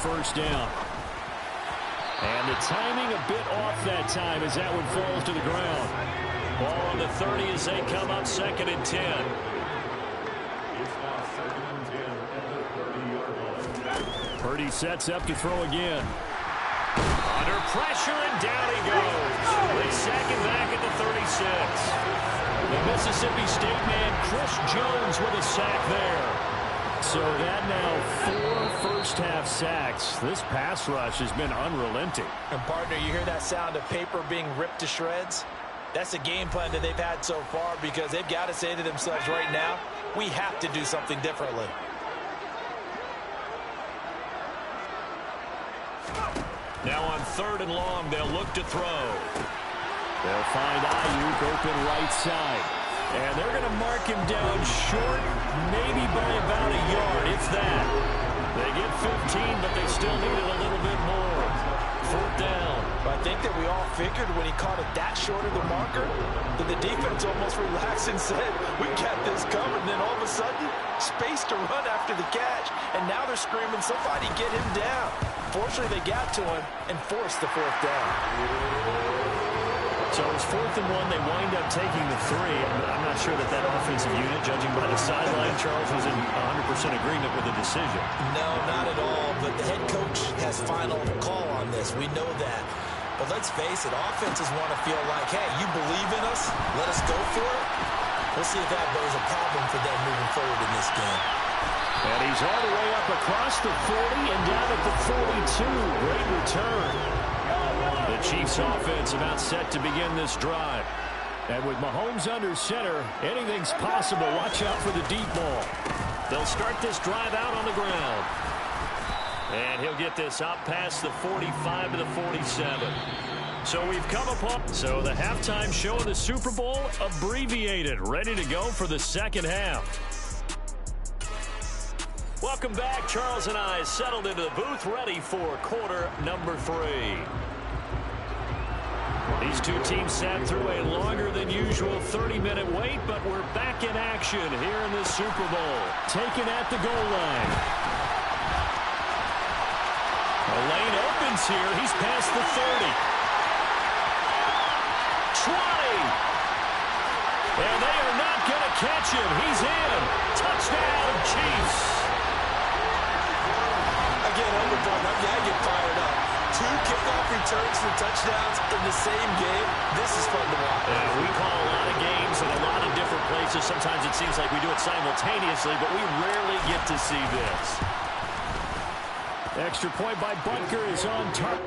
first down. And the timing a bit off that time as that one falls to the ground. Ball on the 30 as they come up 2nd and 10. Purdy sets up to throw again. Under pressure, and down he goes. They sack him back at the 36. The Mississippi State man, Chris Jones, with a sack there. So that now 4 first-half sacks. This pass rush has been unrelenting. And, partner, you hear that sound of paper being ripped to shreds? That's a game plan that they've had so far because they've got to say to themselves right now, we have to do something differently. Now on 3rd and long, they'll look to throw. They'll find Ayuk open right side. And they're going to mark him down short, maybe by about a yard, if that. They get 15, but they still need it a little bit more. 4th down. I think that we all figured when he caught it that short of the marker that the defense almost relaxed and said, we got this covered. And then all of a sudden, space to run after the catch. And now they're screaming, somebody get him down. Fortunately, they got to him and forced the 4th down. So it's 4th and 1. They wind up taking the 3. I'm not sure that offensive unit, judging by the sideline, Charles, was in 100% agreement with the decision. No, not at all. But the head coach has final call on this. We know that. But let's face it, offenses want to feel like, hey, you believe in us? Let us go for it. We'll see if that bears a problem for them moving forward in this game. And he's all the way up across the 40 and down at the 42. Great return. The Chiefs offense about set to begin this drive. And with Mahomes under center, anything's possible. Watch out for the deep ball. They'll start this drive out on the ground. And he'll get this out past the 45 to the 47. So we've come upon. So the halftime show of the Super Bowl abbreviated. Ready to go for the second half. Welcome back. Charles and I settled into the booth, ready for quarter number 3. These two teams sat through a longer than usual 30-minute wait, but we're back in action here in the Super Bowl. Taken at the goal line. The lane opens here. He's past the 30. 20. And they are not going to catch him. He's in. Touchdown, Chiefs. Again, overtime, I get fired up. 2 kickoff returns for touchdowns in the same game. This is fun to watch. Yeah, we call a lot of games in a lot of different places. Sometimes it seems like we do it simultaneously, but we rarely get to see this. Extra point by Butker is on target.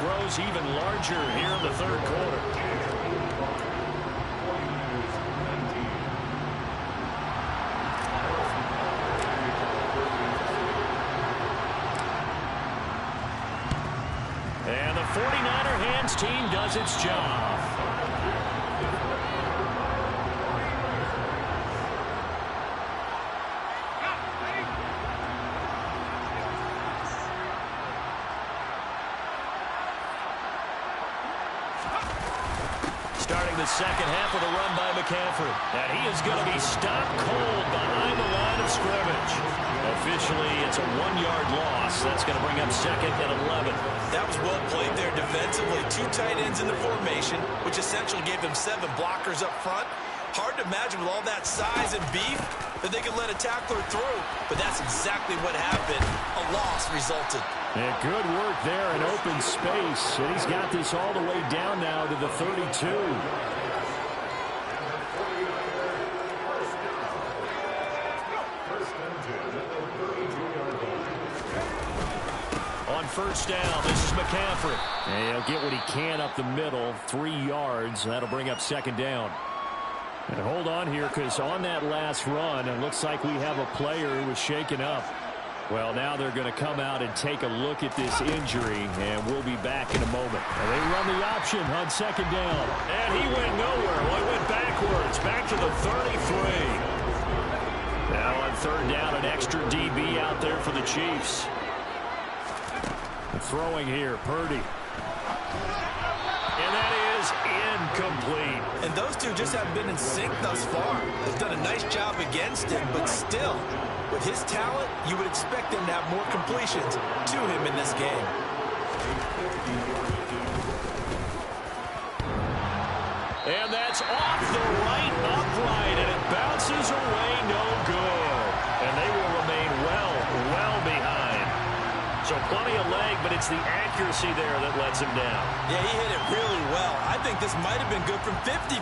Grows even larger here in the 3rd quarter. And the 49er hands team does its job. Starting the second half with a run by McCaffrey. And he is going to be stopped cold behind the line of scrimmage. Officially, it's a 1-yard loss. That's going to bring up 2nd and 11. That was well played there defensively. 2 tight ends in the formation, which essentially gave them 7 blockers up front. Hard to imagine with all that size and beef that they could let a tackler through. But that's exactly what happened. A loss resulted. And good work there in open space. And he's got this all the way down now to the 32. On first down, this is McCaffrey. And he'll get what he can up the middle, 3 yards. That'll bring up 2nd down. And hold on here, because on that last run, it looks like we have a player who was shaken up. Well, now they're going to come out and take a look at this injury, and we'll be back in a moment. And they run the option on 2nd down. And he went nowhere. Well, he went backwards, back to the 33. Now on 3rd down, an extra DB out there for the Chiefs. throwing here. Purdy. And that is incomplete. And those two just haven't been in sync thus far. They've done a nice job against him, but still, with his talent, you would expect him to have more completions to him in this game. And that's off the right upright, and it bounces away no good. And they will remain well behind. So plenty of leg, but it's the accuracy there that lets him down. Yeah, he hit it really well. I think this might have been good from 55,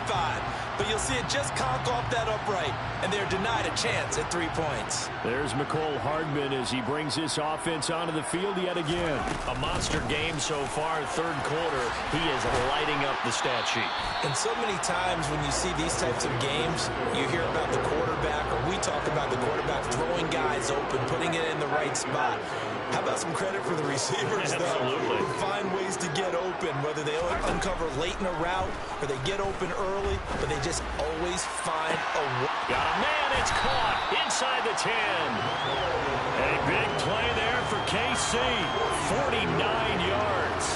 but you'll see it just conk off that upright, and they're denied a chance at 3 points. There's Mecole Hardman as he brings this offense onto the field yet again. A monster game so far, third quarter. He is lighting up the stat sheet. And so many times when you see these types of games, you hear about the quarterback, or we talk about the quarterback throwing guys open, putting it in the right spot. How about some credit for the receivers, though? Absolutely. Who find ways to get open, whether they uncover late in a route or they get open early, but they just always find a way. Got a man, it's caught inside the 10. A big play there for KC, 49 yards.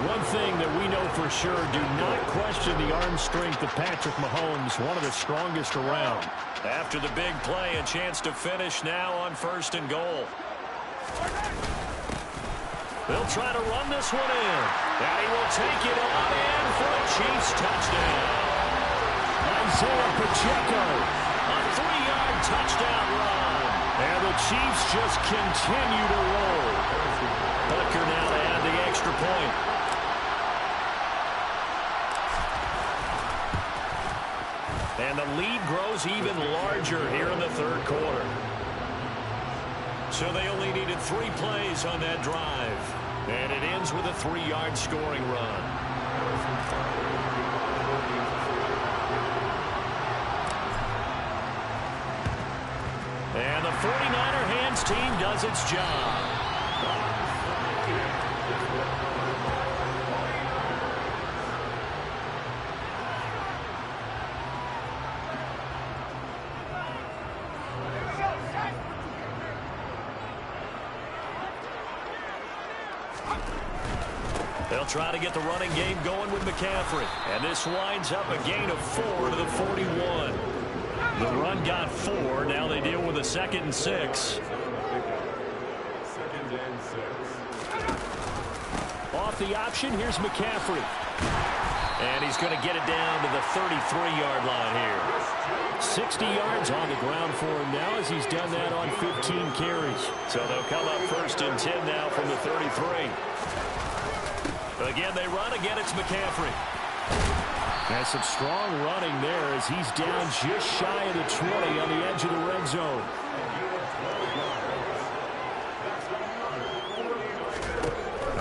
One thing that we know for sure, do not question the arm strength of Patrick Mahomes, one of the strongest around. After the big play, a chance to finish now on 1st and goal. They'll try to run this one in. And he will take it on in for a Chiefs touchdown. Isaiah Pacheco, a 3-yard touchdown run. And the Chiefs just continue to roll. Butker now to add the extra point. And the lead grows even larger here in the third quarter. So they only needed 3 plays on that drive. And it ends with a 3-yard scoring run. And the 49er hands team does its job. They'll try to get the running game going with McCaffrey. And this winds up a gain of 4 to the 41. The run got 4. Now they deal with a 2nd and 6. Off the option, here's McCaffrey. And he's going to get it down to the 33-yard line here. 60 yards on the ground for him now as he's done that on 15 carries. So they'll come up 1st and 10 now from the 33. Again, they run. Again, it's McCaffrey. Has some strong running there as he's down just shy of the 20 on the edge of the red zone.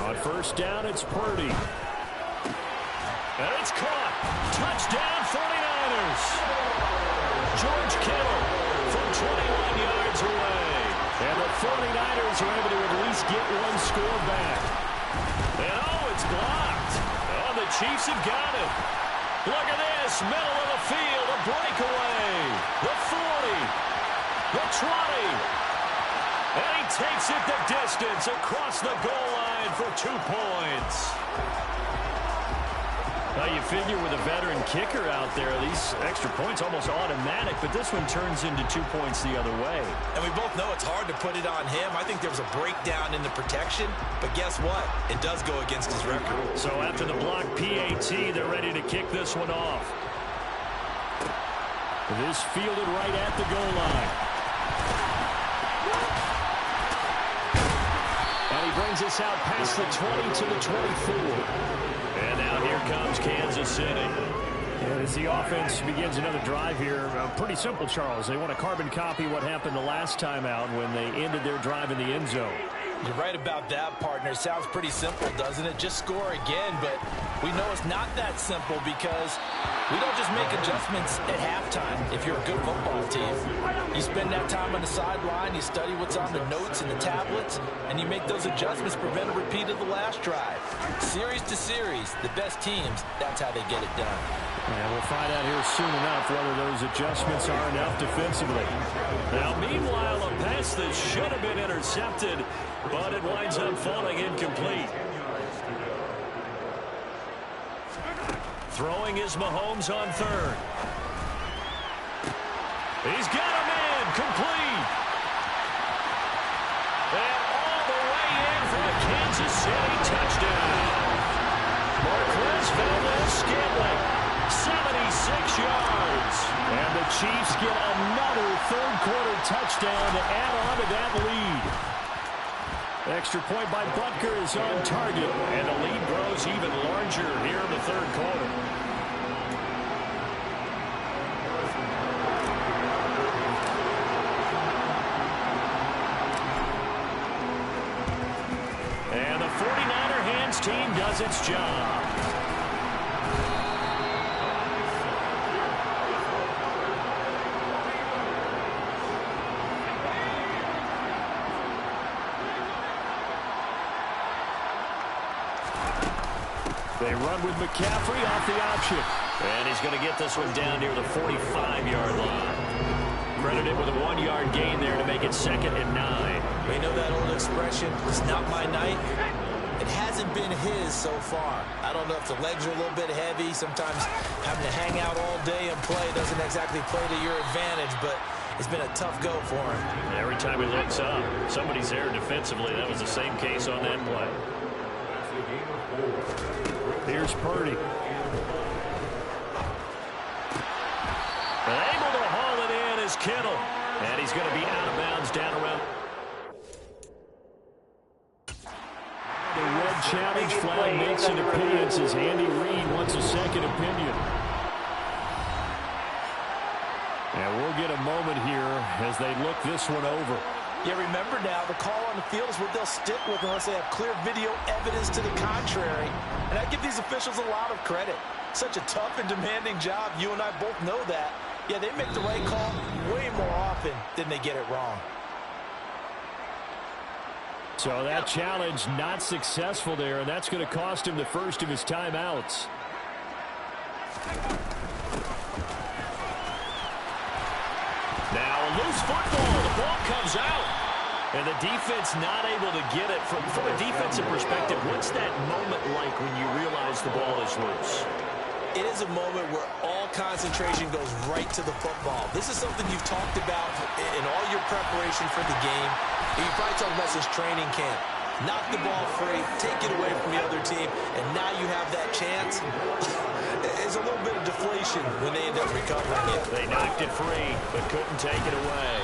On 1st down, it's Purdy. And it's caught. Touchdown, 49ers. George Kittle from 21 yards away. And the 49ers are able to at least get one score back. And it's blocked. Oh, the Chiefs have got it. Look at this. Middle of the field. A breakaway. The 40. The 20. And he takes it the distance across the goal line for 2 points. Now you figure with a veteran kicker out there, these extra points almost automatic, but this one turns into 2 points the other way. And we both know it's hard to put it on him. I think there was a breakdown in the protection, but guess what? It does go against his record. So after the block PAT, they're ready to kick this one off. This fielded right at the goal line. And he brings us out past the 20 to the 24. And now here comes Kansas City. And as the offense begins another drive here, pretty simple, Charles. They want to carbon copy what happened the last time out when they ended their drive in the end zone. You're right about that, partner. Sounds pretty simple, doesn't it? Just score again, but we know it's not that simple because we don't just make adjustments at halftime if you're a good football team. You spend that time on the sideline, you study what's on the notes and the tablets, and you make those adjustments, prevent a repeat of the last drive. Series to series, the best teams, that's how they get it done. And we'll find out here soon enough whether those adjustments are enough defensively. Now, meanwhile, a pass that should have been intercepted but it winds up falling incomplete. Throwing is Mahomes on third. He's got him in, complete. And all the way in for a Kansas City touchdown. Marquez Valdes-Scantling, 76 yards. And the Chiefs get another third-quarter touchdown to add on to that lead. Extra point by Butker is on target, and the lead grows even larger here in the third quarter. And the 49er hands team does its job. They run with McCaffrey off the option. And he's going to get this one down near the 45-yard line. Credited with a 1-yard gain there to make it 2nd and 9. We know that old expression, it's not my night. It hasn't been his so far. I don't know if the legs are a little bit heavy. Sometimes having to hang out all day and play doesn't exactly play to your advantage, but it's been a tough go for him. Every time he looks up, somebody's there defensively. That was the same case on that play. Here's Purdy. Able to haul it in is Kittle. And he's going to be out of bounds down around. The red challenge flag makes an appearance as Andy Reid wants a second opinion. And we'll get a moment here as they look this one over. Yeah, remember now, the call on the field is what they'll stick with unless they have clear video evidence to the contrary. And I give these officials a lot of credit. Such a tough and demanding job. You and I both know that. Yeah, they make the right call way more often than they get it wrong. So that challenge not successful there, and that's going to cost him the first of his timeouts. Now a loose football. The ball comes out. And the defense not able to get it. From a defensive perspective, what's that moment like when you realize the ball is loose? It is a moment where all concentration goes right to the football. This is something you've talked about in all your preparation for the game. You probably talked about since training camp. Knock the ball free, take it away from the other team, and now you have that chance. There's a little bit of deflation when they end up recovering it. They knocked it free, but couldn't take it away.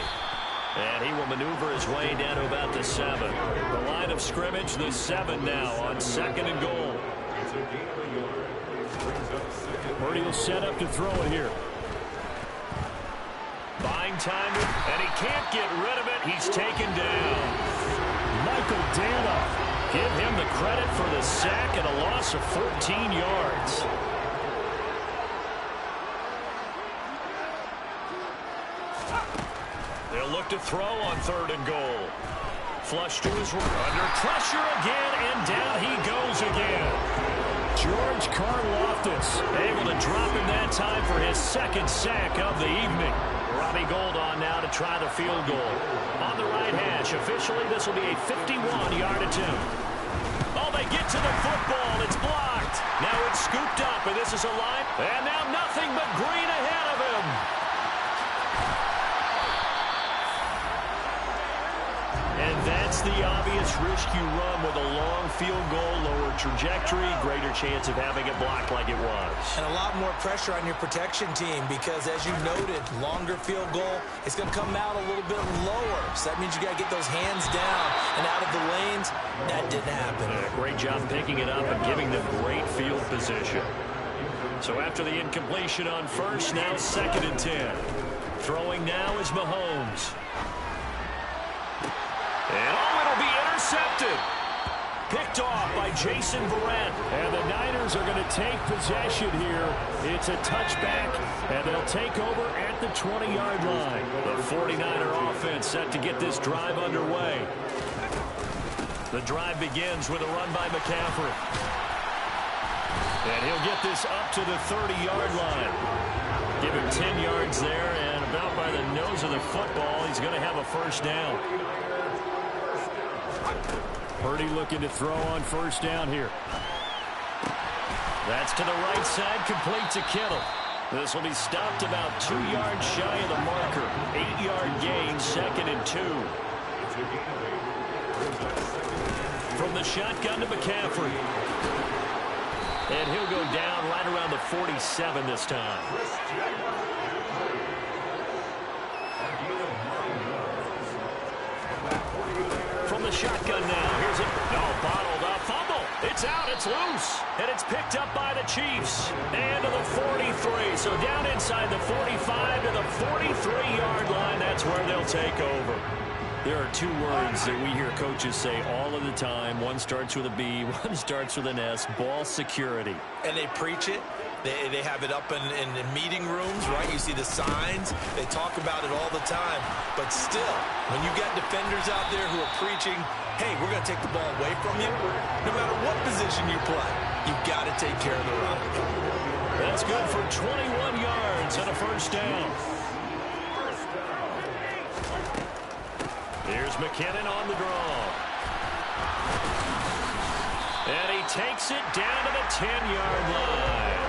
And he will maneuver his way down to about the 7. The line of scrimmage, the 7 now on 2nd and goal. Purdy will set up to throw it here. Buying time, and he can't get rid of it. He's taken down. Michael Dana, give him the credit for the sack and a loss of 14 yards. They'll look to throw on 3rd and goal. Flush to his right. Under pressure again, and down he goes again. George Karlaftis able to drop him that time for his 2nd sack of the evening. Robbie Gould on now to try the field goal. On the right hash, officially this will be a 51-yard attempt. Oh, they get to the football. It's blocked. Now it's scooped up, and this is a line. And now nothing but green ahead of him. And that's the obvious risk you run with a long field goal, lower trajectory, greater chance of having it blocked like it was. And a lot more pressure on your protection team because, as you noted, longer field goal, it's going to come out a little bit lower. So that means you got to get those hands down and out of the lanes. That didn't happen. Great job picking it up and giving them great field position. So after the incompletion on first, now 2nd and 10. Throwing now is Mahomes. And it'll be intercepted. Picked off by Jason Verrett. And the Niners are going to take possession here. It's a touchback, and they'll take over at the 20-yard line. The 49er offense set to get this drive underway. The drive begins with a run by McCaffrey. And he'll get this up to the 30-yard line. Give him 10 yards there, and about by the nose of the football, he's going to have a first down. Purdy looking to throw on first down here. That's to the right side, complete to Kittle. This will be stopped about 2 yards shy of the marker. 8-yard gain, 2nd and 2. From the shotgun to McCaffrey. And he'll go down right around the 47 this time. From the shotgun now. Here's it. No, bottled up. Fumble. It's out. It's loose. And it's picked up by the Chiefs. And to the 43. So down inside the 45 to the 43-yard line. That's where they'll take over. There are 2 words that we hear coaches say all of the time. One starts with a B, one starts with an S. Ball security. And they preach it. They have it up in the meeting rooms, right? You see the signs. They talk about it all the time. But still, when you got defenders out there who are preaching, hey, we're going to take the ball away from you, no matter what position you play, you've got to take care of the run. That's good for 21 yards and a first down. Here's McKinnon on the draw. And he takes it down to the 10-yard line.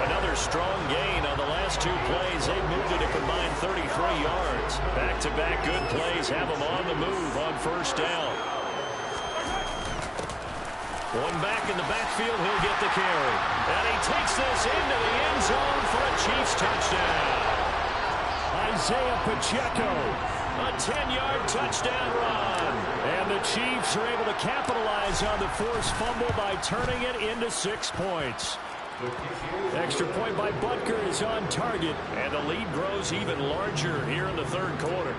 Another strong gain on the last 2 plays. They moved it a combined 33 yards. Back-to-back good plays have them on the move on first down. One back in the backfield, he'll get the carry. And he takes this into the end zone for a Chiefs touchdown. Isaiah Pacheco, a 10-yard touchdown run. And the Chiefs are able to capitalize on the forced fumble by turning it into 6 points. Extra point by Butker is on target, and the lead grows even larger here in the 3rd quarter.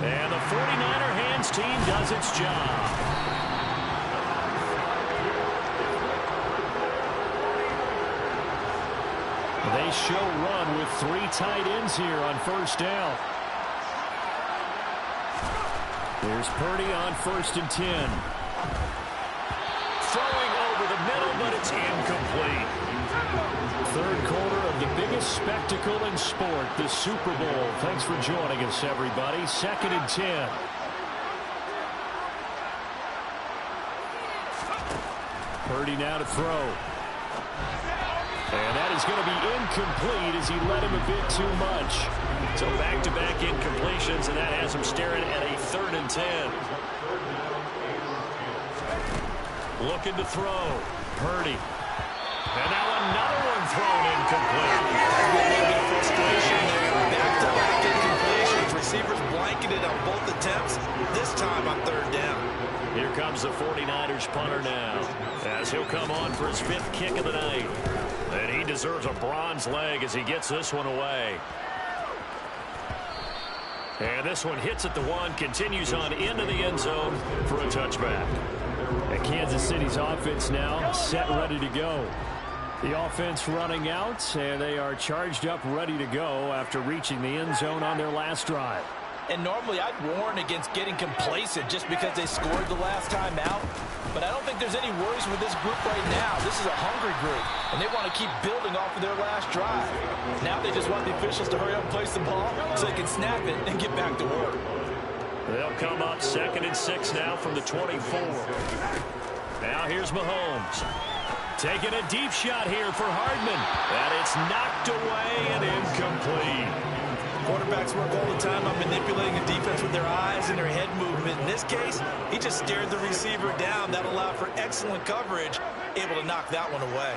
And the 49er hands team does its job. They show run with 3 tight ends here on first down. There's Purdy on 1st and 10. Throwing over the middle, but it's incomplete. 3rd quarter of the biggest spectacle in sport, the Super Bowl. Thanks for joining us, everybody. 2nd and 10. Purdy now to throw. And that is going to be incomplete as he led him a bit too much. So back-to-back incompletions, and that has him staring at a 3rd and 10. Looking to throw. Purdy. And now another one thrown incomplete. A little bit of frustration there. Back-to-back incompletions. Receivers blanketed on both attempts. This time on 3rd down. Here comes the 49ers punter now, as he'll come on for his 5th kick of the night. And he deserves a bronze leg as he gets this one away. And this one hits at the 1, continues on into the end zone for a touchback. And Kansas City's offense now set, ready to go. The offense running out, and they are charged up, ready to go after reaching the end zone on their last drive. And normally I'd warn against getting complacent just because they scored the last time out. But I don't think there's any worries with this group right now. This is a hungry group, and they want to keep building off of their last drive. Now they just want the officials to hurry up and place the ball so they can snap it and get back to work. They'll come up 2nd and 6 now from the 24. Now here's Mahomes. Taking a deep shot here for Hardman. And it's knocked away and incomplete. Quarterbacks work all the time on manipulating a defense with their eyes and their head movement. In this case, he just stared the receiver down. That allowed for excellent coverage, able to knock that one away.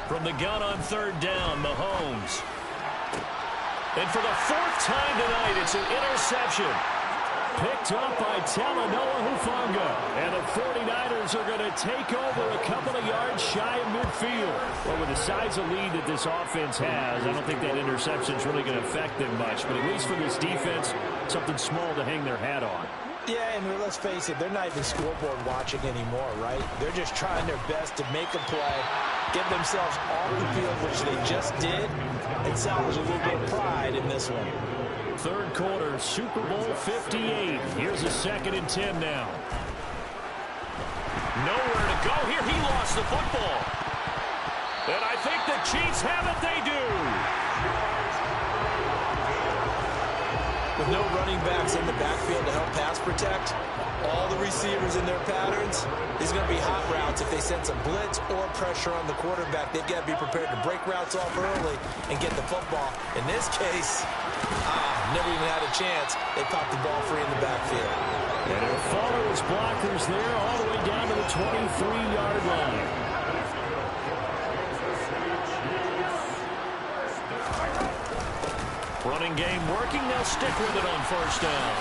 From the gun on 3rd down, Mahomes. And for the 4th time tonight, it's an interception. Picked up by Talanoa Hufanga. And the 49ers are going to take over a couple of yards shy of midfield. Well, with the size of lead that this offense has, I don't think that interception is really going to affect them much. But at least for this defense, something small to hang their hat on. Yeah, and let's face it, they're not even scoreboard watching anymore, right? They're just trying their best to make a play, get themselves off the field, which they just did, and salvage a little bit of pride in this one. 3rd quarter, Super Bowl 58. Here's a 2nd and 10 now. Nowhere to go here. He lost the football. And I think the Chiefs have it. They do. With no running backs in the backfield to help pass protect, all the receivers in their patterns, these are going to be hot routes. If they sense a blitz or pressure on the quarterback, they've got to be prepared to break routes off early and get the football. In this case, never even had a chance. They popped the ball free in the backfield. And it'll follow his blockers there all the way down to the 23-yard line. Running game working. They'll stick with it on first down.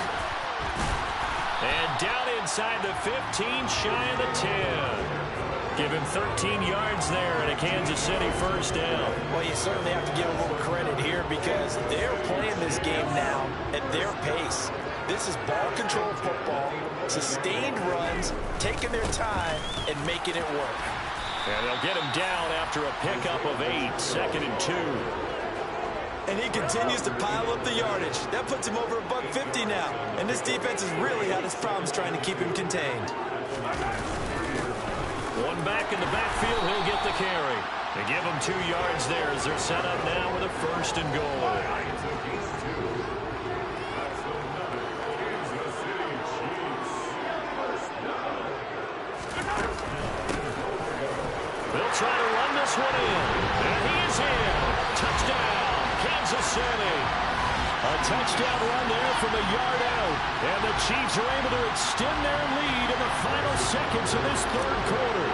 And down inside the 15, shy of the 10. Give him 13 yards there and a Kansas City first down. Well, you certainly have to give a little credit here because they're playing this game now at their pace. This is ball control football, sustained runs, taking their time and making it work. And they'll get him down after a pickup of 8, 2nd and 2. And he continues to pile up the yardage. That puts him over $150 now. And this defense has really had its problems trying to keep him contained. One back in the backfield, he'll get the carry. They give him 2 yards there as they're set up now with a first and goal. They'll try to run this one in. And he is in. Touchdown. Kansas City. A touchdown run there from a yard out. And the Chiefs are able to extend their lead in the final seconds of this third quarter.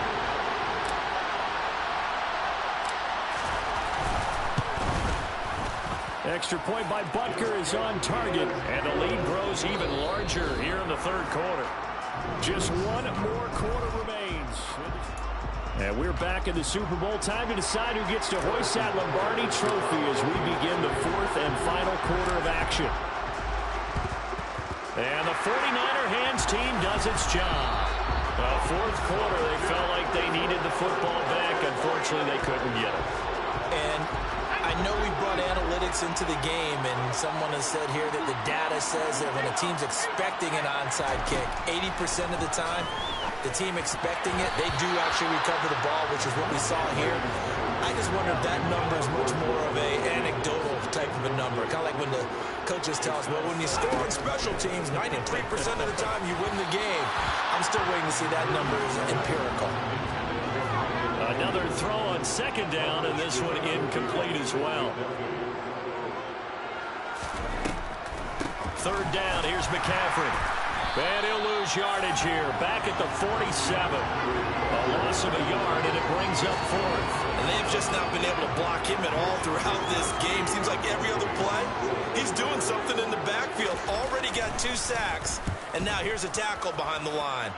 Extra point by Butker is on target. And the lead grows even larger here in the third quarter. Just one more quarter remains. And we're back in the Super Bowl. Time to decide who gets to hoist that Lombardi Trophy as we begin the fourth and final quarter of action. And the 49er hands team does its job. Fourth quarter, they felt like they needed the football back. Unfortunately, they couldn't get it. And I know we brought analytics into the game, and someone has said here that the data says that when a team's expecting an onside kick, 80% of the time, the team expecting it, they do actually recover the ball, which is what we saw here. I just wonder if that number is much more of an anecdotal type of a number. Kind of like when the coaches tell us, well, when you score on special teams, 93% of the time you win the game. I'm still waiting to see that number is empirical. Another throw on second down, and this one incomplete as well. Third down, here's McCaffrey. And he'll lose yardage here. Back at the 47. A loss of a yard, and it brings up fourth. And they've just not been able to block him at all throughout this game. Seems like every other play, he's doing something in the backfield. Already got 2 sacks, and now here's a tackle behind the line.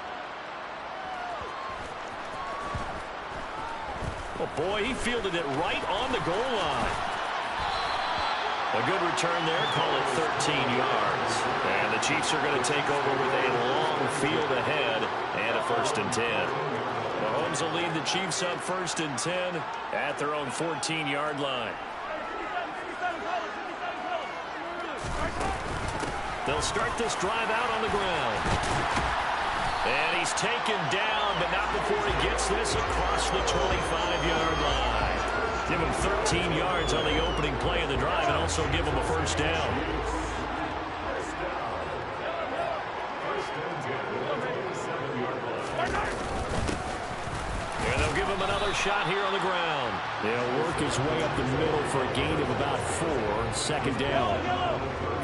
Oh, boy, he fielded it right on the goal line. A good return there, call it 13 yards. And the Chiefs are going to take over with a long field ahead and a 1st and 10. Mahomes will lead the Chiefs up 1st and 10 at their own 14-yard line. They'll start this drive out on the ground. And he's taken down, but not before he gets this across the 25-yard line. Give him 13 yards on the opening play of the drive and also give him a first down. And they'll give him another shot here on the ground. They'll work his way up the middle for a gain of about 4. 2nd down.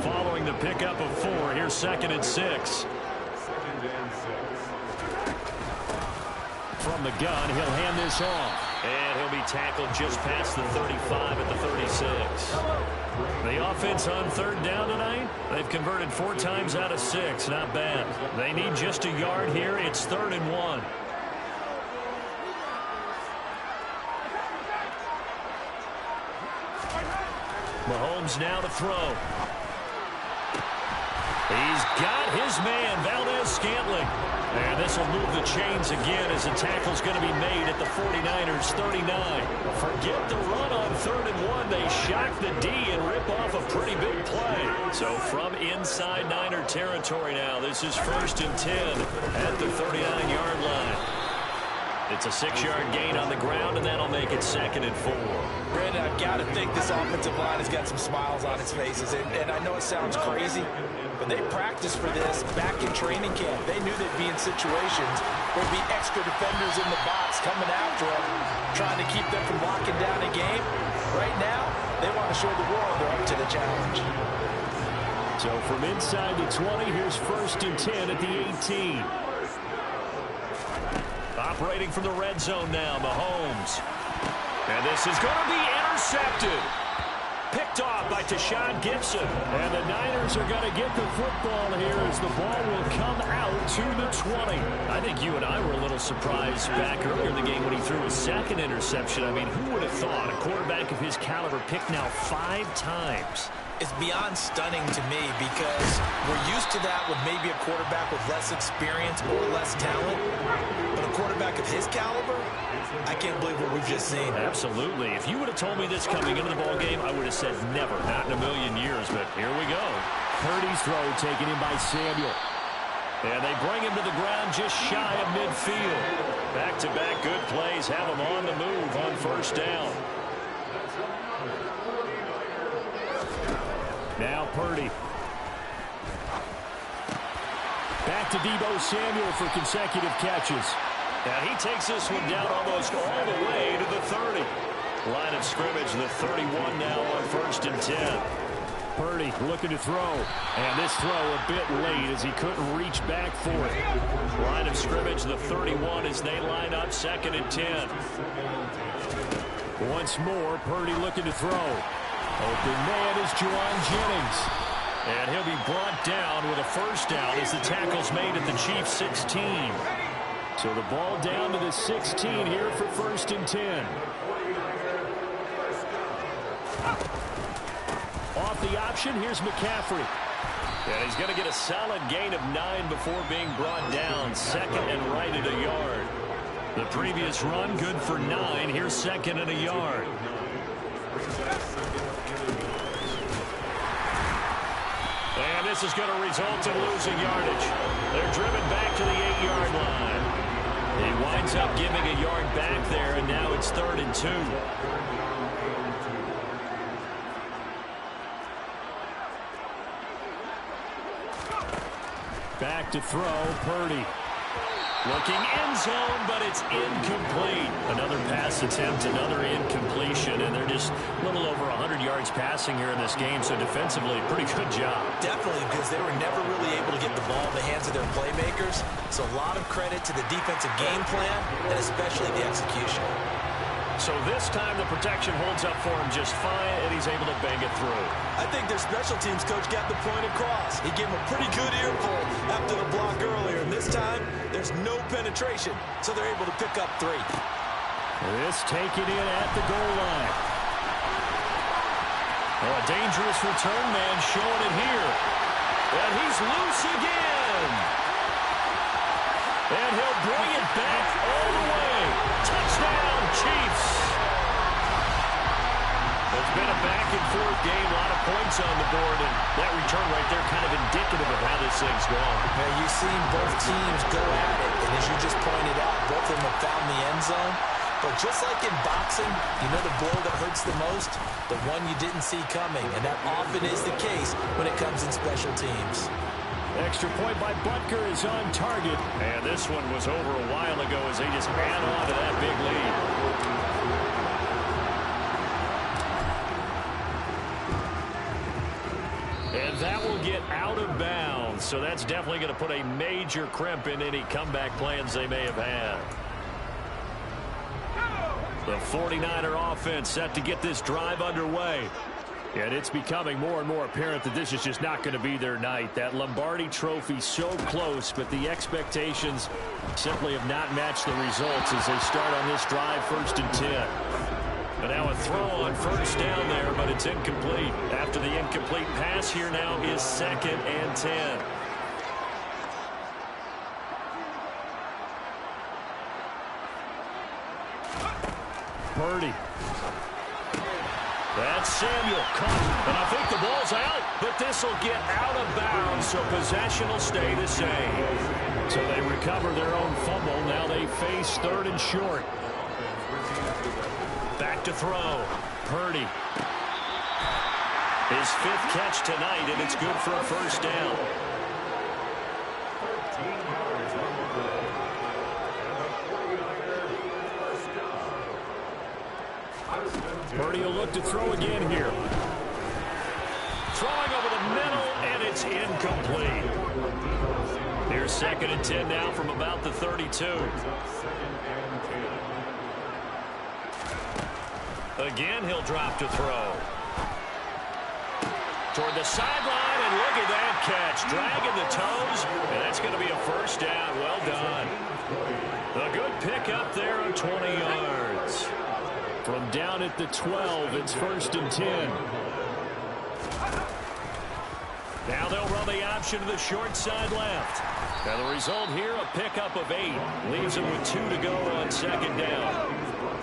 Following the pickup of 4, here's 2nd and 6. From the gun, he'll hand this off. And he'll be tackled just past the 35 at the 36. The offense on 3rd down tonight, they've converted 4 times out of 6. Not bad. They need just a yard here. It's 3rd and 1. Mahomes now to throw. He's got his man, Valdez-Scantling. And this will move the chains again as the tackle's going to be made at the 49ers 39. Forget the run on 3rd and 1. They shock the D and rip off a pretty big play. So from inside Niner territory now, this is 1st and 10 at the 39-yard line. It's a 6-yard gain on the ground, and that'll make it 2nd and 4. Brandon, I've got to think this offensive line has got some smiles on its faces. And I know it sounds crazy, but they practiced for this back in training camp. They knew they'd be in situations where there'd be extra defenders in the box coming after them, trying to keep them from locking down a game. Right now, they want to show the world they're up to the challenge. So from inside the 20, here's 1st and 10 at the 18. Operating from the red zone now, Mahomes. And this is going to be intercepted. Picked off by Tashawn Gibson. And the Niners are going to get the football here as the ball will come out to the 20. I think you and I were a little surprised back earlier in the game when he threw his 2nd interception. I mean, who would have thought a quarterback of his caliber picked now 5 times? It's beyond stunning to me because we're used to that with maybe a quarterback with less experience or less talent. But a quarterback of his caliber, I can't believe what we've just seen. Absolutely. If you would have told me this coming into the ball game, I would have said never, not in a million years. But here we go. Purdy's throw taken in by Samuel. And they bring him to the ground just shy of midfield. Back-to-back good plays have him on the move on 1st down. Now Purdy. Back to Deebo Samuel for consecutive catches. Now he takes this one down almost all the way to the 30. Line of scrimmage, the 31 now on 1st and 10. Purdy looking to throw. And this throw a bit late as he couldn't reach back for it. Line of scrimmage, the 31 as they line up 2nd and 10. Once more, Purdy looking to throw. Open man is Juwan Jennings. And he'll be brought down with a 1st down as the tackle's made at the Chiefs' 16. So the ball down to the 16 here for 1st and 10. Off the option, here's McCaffrey. And he's going to get a solid gain of 9 before being brought down. 2nd and right at a yard. The previous run good for 9. Here's 2nd and a yard. And this is going to result in losing yardage. They're driven back to the 8-yard line. He winds up giving a yard back there, and now it's 3rd and 2. Back to throw, Purdy. Looking end zone, but it's incomplete. Another pass attempt, another incompletion, and they're just a little over 100 yards passing here in this game, so defensively, pretty good job. Definitely, because they were never really able to get the ball in the hands of their playmakers, so a lot of credit to the defensive game plan, and especially the execution. So this time the protection holds up for him just fine, and he's able to bang it through. I think their special teams coach got the point across. He gave him a pretty good earful after the block earlier, and this time there's no penetration, so they're able to pick up 3. This taken in at the goal line. Oh, a dangerous return man showing it here. And he's loose again. And he'll bring it back all the way. Touchdown, Chiefs. It's been a back-and-forth game, a lot of points on the board, and that return right there kind of indicative of how this thing's going. Now, you've seen both teams go at it, and as you just pointed out, both of them have found the end zone. But just like in boxing, you know the blow that hurts the most? The one you didn't see coming, and that often is the case when it comes in special teams. Extra point by Butker is on target. And this one was over a while ago as they just ran on to that big lead. And that will get out of bounds. So that's definitely going to put a major crimp in any comeback plans they may have had. The 49er offense set to get this drive underway. And it's becoming more and more apparent that this is just not going to be their night. That Lombardi trophy so close, but the expectations simply have not matched the results as they start on this drive 1st and 10. But now a throw on 1st down there, but it's incomplete. After the incomplete pass, here now is 2nd and 10. Purdy. That's Samuel caught, and I think the ball's out, but this will get out of bounds, so possession will stay the same. So they recover their own fumble. Now they face 3rd and short. Back to throw. Purdy. His 5th catch tonight, and it's good for a first down. Purdy will look to throw again here. Throwing over the middle, and it's incomplete. Here's 2nd and 10 now from about the 32. Again, he'll drop to throw. Toward the sideline, and look at that catch. Dragging the toes, and that's going to be a first down. Well done. A good pickup there on 20 yards. From down at the 12, it's 1st and 10. Now they'll run the option to the short side left. And the result here, a pickup of 8. Leaves them with 2 to go on 2nd down.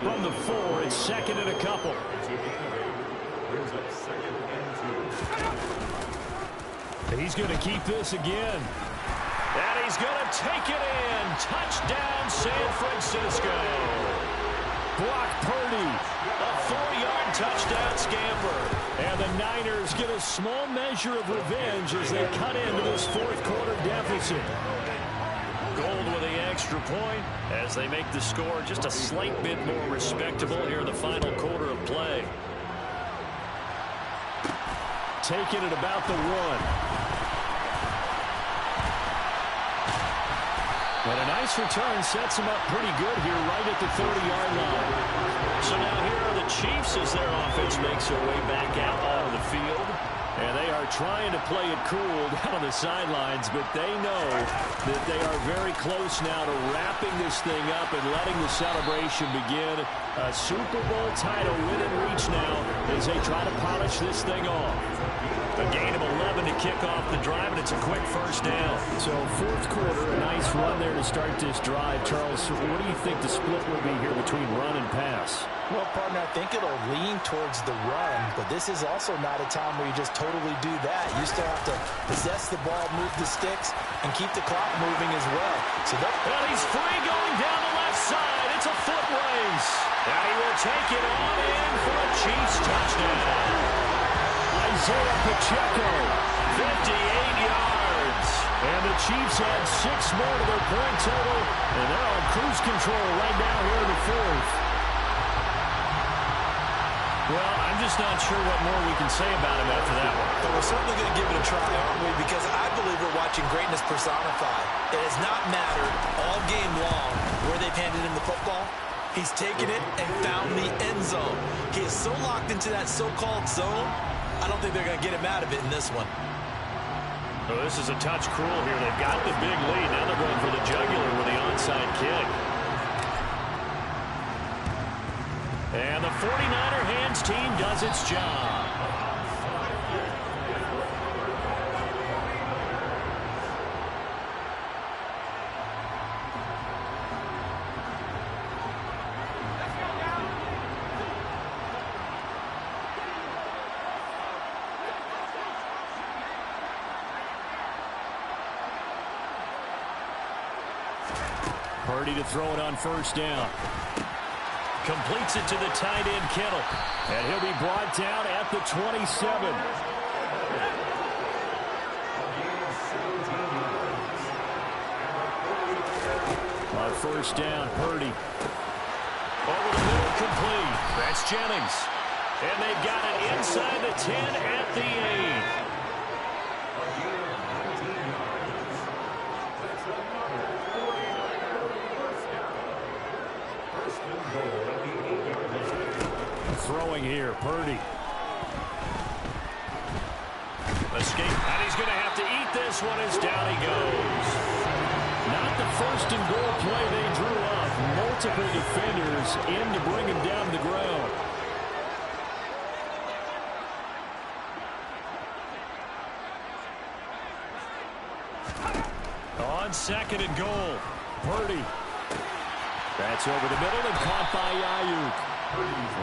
From the 4, it's 2nd and a couple. He's going to keep this again. And he's going to take it in. Touchdown, San Francisco. Brock Purdy, a 4-yard touchdown scamper. And the Niners get a small measure of revenge as they cut into this 4th quarter deficit. Gold with the extra point as they make the score just a slight bit more respectable here in the final quarter of play. Taking it about the 1. But a nice return sets him up pretty good here right at the 30-yard line. So now here are the Chiefs as their offense makes their way back out onto the field. And they are trying to play it cool down on the sidelines, but they know that they are very close now to wrapping this thing up and letting the celebration begin. A Super Bowl title within reach now as they try to polish this thing off. A gain of 11 to kick off the drive, and it's a quick first down. So 4th quarter, a nice run there to start this drive. Charles, what do you think the split will be here between run and pass? Well, partner, I think it'll lean towards the run, but this is also not a time where you just totally do that. You still have to possess the ball, move the sticks, and keep the clock moving as well. So well, he's free going down the left side. It's a foot race. And he will take it on in for a Chiefs touchdown. Isaiah Pacheco, 58 yards. And the Chiefs had 6 more to their point total, and they're on cruise control right now here in the 4th. Well, I'm just not sure what more we can say about him after that one. But we're certainly going to give it a try, aren't we? Because I believe we're watching greatness personified. It has not mattered all game long where they've handed him the football. He's taken it and found the end zone. He is so locked into that so-called zone, I don't think they're going to get him out of it in this one. Well, this is a touch cruel here. They've got the big lead. Now they're going for the jugular with the onside kick. And the 49er hands team does its job. Purdy to throw it on first down. Completes it to the tight end, Kittle. And he'll be brought down at the 27. On first down, Purdy. Over the middle, complete. That's Jennings. And they've got it inside the 10 at the 8. Throwing here, Purdy. Escape, and he's going to have to eat this one as down he goes. Not the first and goal play they drew up. Multiple defenders in to bring him down to the ground. On second and goal, Purdy. That's over the middle and caught by Ayuk.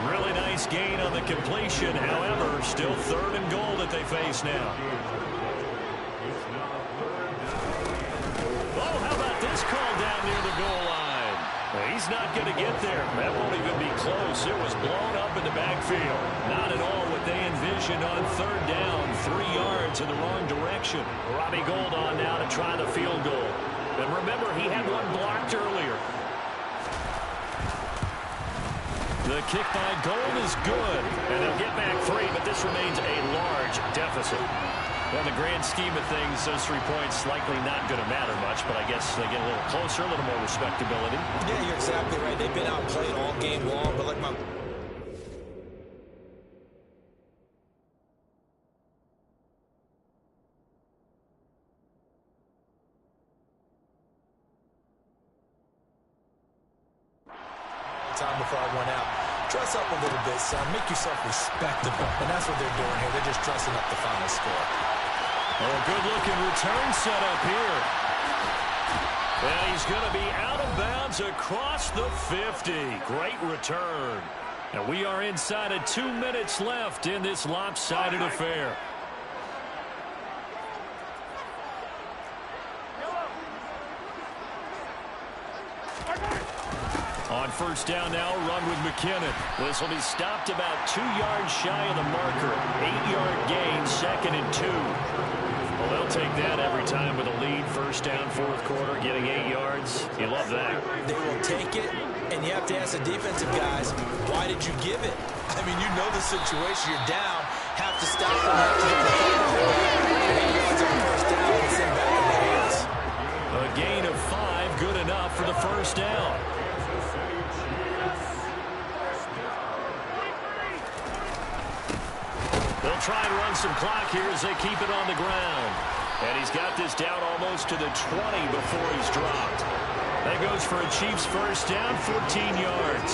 Really nice gain on the completion. However, still third and goal that they face now. Oh, how about this call down near the goal line? Well, he's not going to get there. That won't even be close. It was blown up in the backfield. Not at all what they envisioned on third down. 3 yards in the wrong direction. Robbie Gould on now to try the field goal. And remember, he had one blocked earlier. The kick by Gould is good. And they'll get back 3, but this remains a large deficit. Well, in the grand scheme of things, those 3 points likely not going to matter much, but I guess they get a little closer, a little more respectability. Yeah, you're exactly right. They've been outplayed all game long, but like my... time before I went out. Dress up a little bit, son. Make yourself respectable. And that's what they're doing here. They're just dressing up the final score. Oh, a good-looking return set up here. And he's going to be out of bounds across the 50. Great return. And we are inside of 2 minutes left in this lopsided affair. On first down now, run with McKinnon. This will be stopped about 2 yards shy of the marker. 8-yard gain, 2nd and 2. Well, they'll take that every time with a lead. First down, fourth quarter, getting 8 yards. You love that. They will take it, and you have to ask the defensive guys, why did you give it? I mean, you know the situation. You're down. Have to stop them. Have to get the ball. 8 yards on first down. It's in back in the hands. A gain of 5, good enough for the first down. They'll try and run some clock here as they keep it on the ground. And he's got this down almost to the 20 before he's dropped. That goes for a Chiefs first down, 14 yards.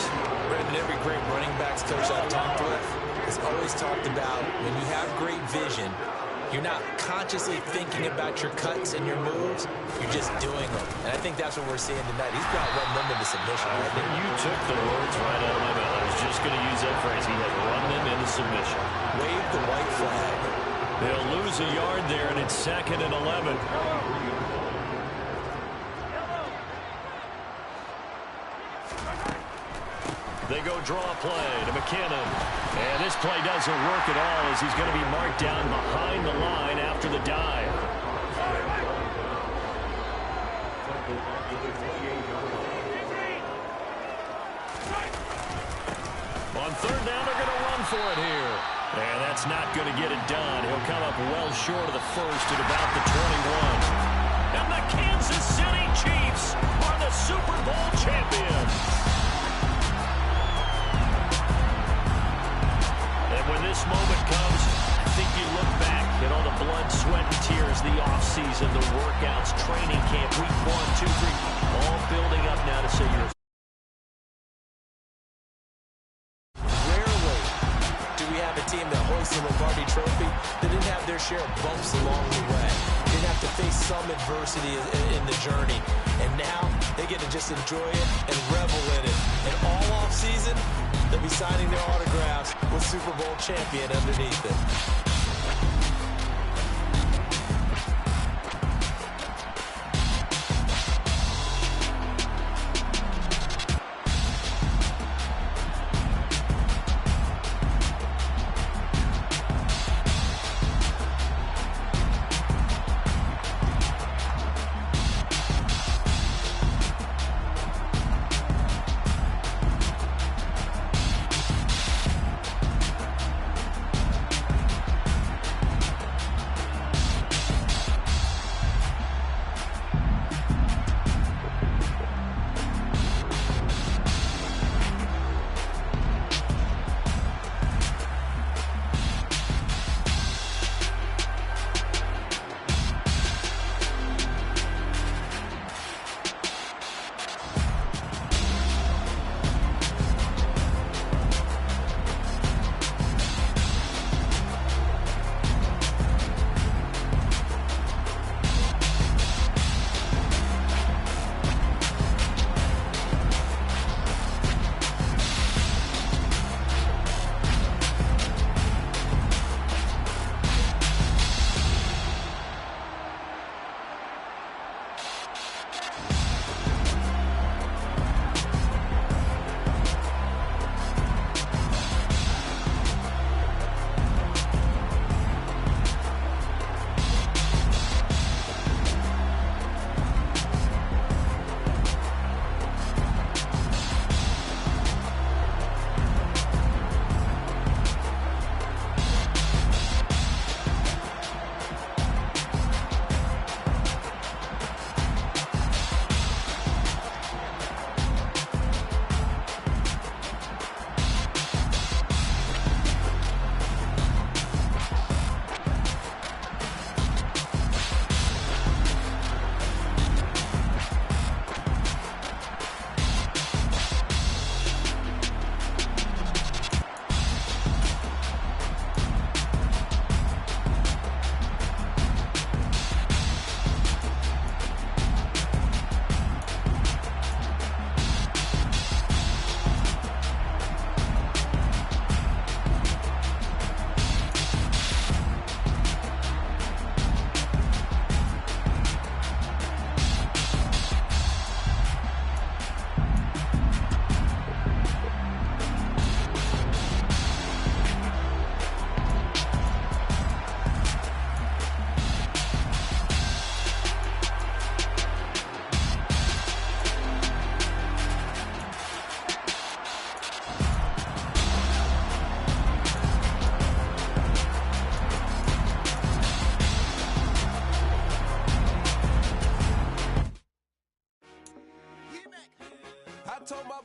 Brandon, every great running backs coach I've talked with has always talked about when you have great vision, you're not consciously thinking about your cuts and your moves. You're just doing them. And I think that's what we're seeing tonight. He's got run them into submission. You took the words right out of my mouth. I was just going to use that phrase. He had run them into submission. Wave the white flag. They'll lose a yard there, and it's 2nd and 11. They go draw play to McKinnon. And this play doesn't work at all as he's going to be marked down behind the line after the dive. On third down, they're going to run for it here. And that's not going to get it done. He'll come up well short of the first at about the 21. And the Kansas City Chiefs are the Super Bowl champions. And when this moment comes, I think you look back at all the blood, sweat, and tears, the offseason, the workouts, training camp, week 1, 2, 3, all building up now to say you're... A team that hoists the Lombardi Trophy, they didn't have their share of bumps along the way. They didn't have to face some adversity in the journey. And now they get to just enjoy it and revel in it. And all off season, they'll be signing their autographs with Super Bowl champion underneath it.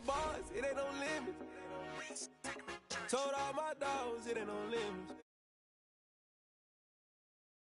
my boss, it ain't no limits. Told all my dogs, it ain't no limits.